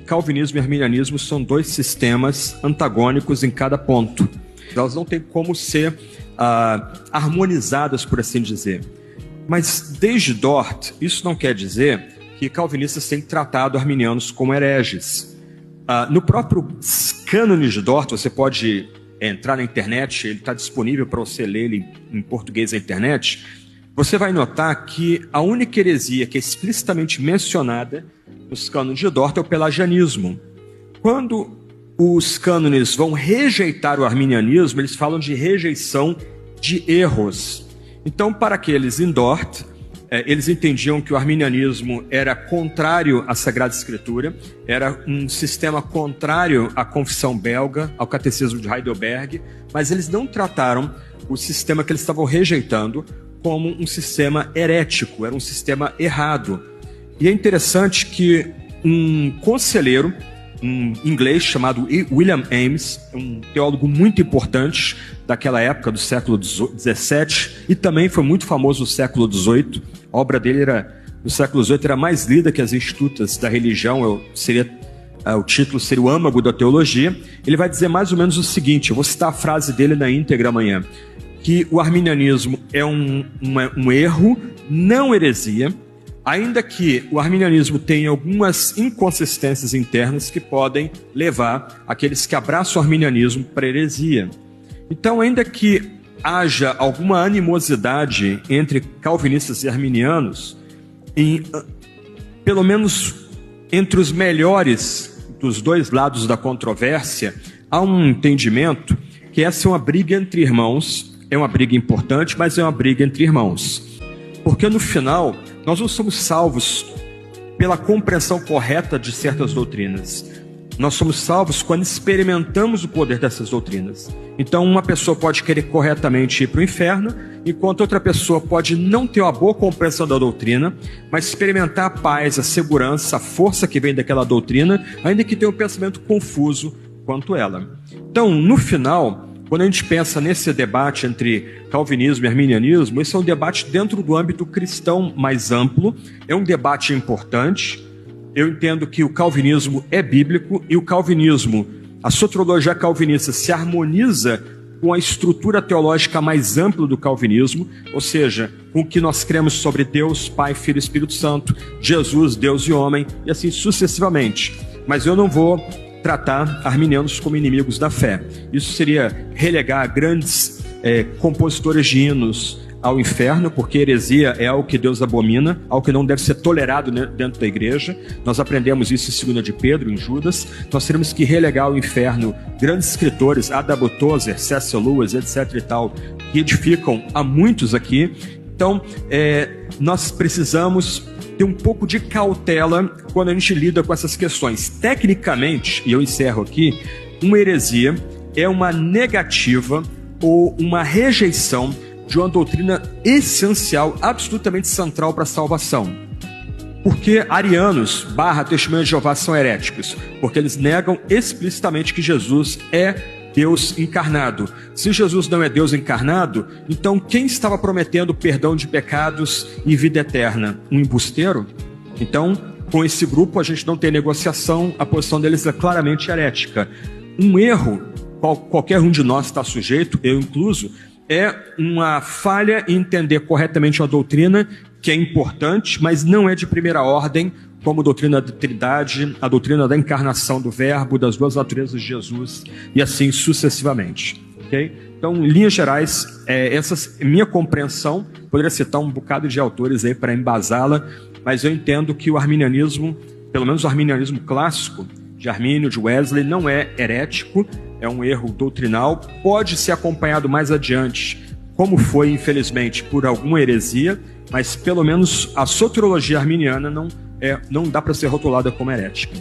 calvinismo e arminianismo são dois sistemas antagônicos em cada ponto. Elas não têm como ser harmonizadas, por assim dizer. Mas desde Dort, isso não quer dizer que calvinistas têm tratado arminianos como hereges. No próprio cânone de Dort, você pode entrar na internet, ele está disponível para você ler ele em português na internet. Você vai notar que a única heresia que é explicitamente mencionada nos cânones de Dort é o pelagianismo. Quando os cânones vão rejeitar o arminianismo, eles falam de rejeição de erros. Então, para aqueles em Dort, eles entendiam que o arminianismo era contrário à Sagrada Escritura, era um sistema contrário à confissão belga, ao catecismo de Heidelberg, mas eles não trataram o sistema que eles estavam rejeitando como um sistema herético, era um sistema errado. E é interessante que um conselheiro, um inglês chamado William Ames, um teólogo muito importante daquela época, do século XVII, e também foi muito famoso no século XVIII. A obra dele no século XVIII era mais lida que as Institutas da Religião, o título seria o âmago da teologia. Ele vai dizer mais ou menos o seguinte, eu vou citar a frase dele na íntegra amanhã, que o arminianismo é um erro, não heresia, ainda que o arminianismo tenha algumas inconsistências internas que podem levar aqueles que abraçam o arminianismo para heresia. Então, ainda que haja alguma animosidade entre calvinistas e arminianos, pelo menos entre os melhores dos dois lados da controvérsia, há um entendimento que essa é uma briga entre irmãos, é uma briga importante, mas é uma briga entre irmãos. Porque no final, nós não somos salvos pela compreensão correta de certas doutrinas. Nós somos salvos quando experimentamos o poder dessas doutrinas. Então, uma pessoa pode querer corretamente ir para o inferno, enquanto outra pessoa pode não ter uma boa compreensão da doutrina, mas experimentar a paz, a segurança, a força que vem daquela doutrina, ainda que tenha um pensamento confuso quanto ela. Então, no final, quando a gente pensa nesse debate entre calvinismo e arminianismo, esse é um debate dentro do âmbito cristão mais amplo, é um debate importante. Eu entendo que o calvinismo é bíblico e o calvinismo, a soteriologia calvinista se harmoniza com a estrutura teológica mais ampla do calvinismo, ou seja, com o que nós cremos sobre Deus, Pai, Filho e Espírito Santo, Jesus, Deus e homem, e assim sucessivamente. Mas eu não vou tratar arminianos como inimigos da fé. Isso seria relegar grandes compositores de hinos ao inferno, porque heresia é algo que Deus abomina, algo que não deve ser tolerado dentro da igreja. Nós aprendemos isso em 2 de Pedro, em Judas. Nós teremos que relegar ao inferno grandes escritores, A.W. Tozer, C.S. Lewis, etc. e tal, que edificam a muitos aqui. Então, nós precisamos ter um pouco de cautela quando a gente lida com essas questões. Tecnicamente, e eu encerro aqui, uma heresia é uma negativa ou uma rejeição de uma doutrina essencial, absolutamente central para a salvação. Porque arianos / Testemunha de Jeová são heréticos? Porque eles negam explicitamente que Jesus é Deus encarnado. Se Jesus não é Deus encarnado, então quem estava prometendo perdão de pecados e vida eterna? Um embusteiro? Então, com esse grupo a gente não tem negociação, a posição deles é claramente herética. Um erro, qualquer um de nós está sujeito, eu incluso, é uma falha em entender corretamente uma doutrina que é importante, mas não é de primeira ordem, como a doutrina da Trindade, a doutrina da encarnação do Verbo, das duas naturezas de Jesus, e assim sucessivamente. Okay? Então, em linhas gerais, essa minha compreensão, poderia citar um bocado de autores aí para embasá-la, mas eu entendo que o arminianismo, pelo menos o arminianismo clássico, de Armínio, de Wesley, não é herético, é um erro doutrinal, pode ser acompanhado mais adiante, como foi, infelizmente, por alguma heresia, mas pelo menos a soteriologia arminiana não dá para ser rotulada como herética.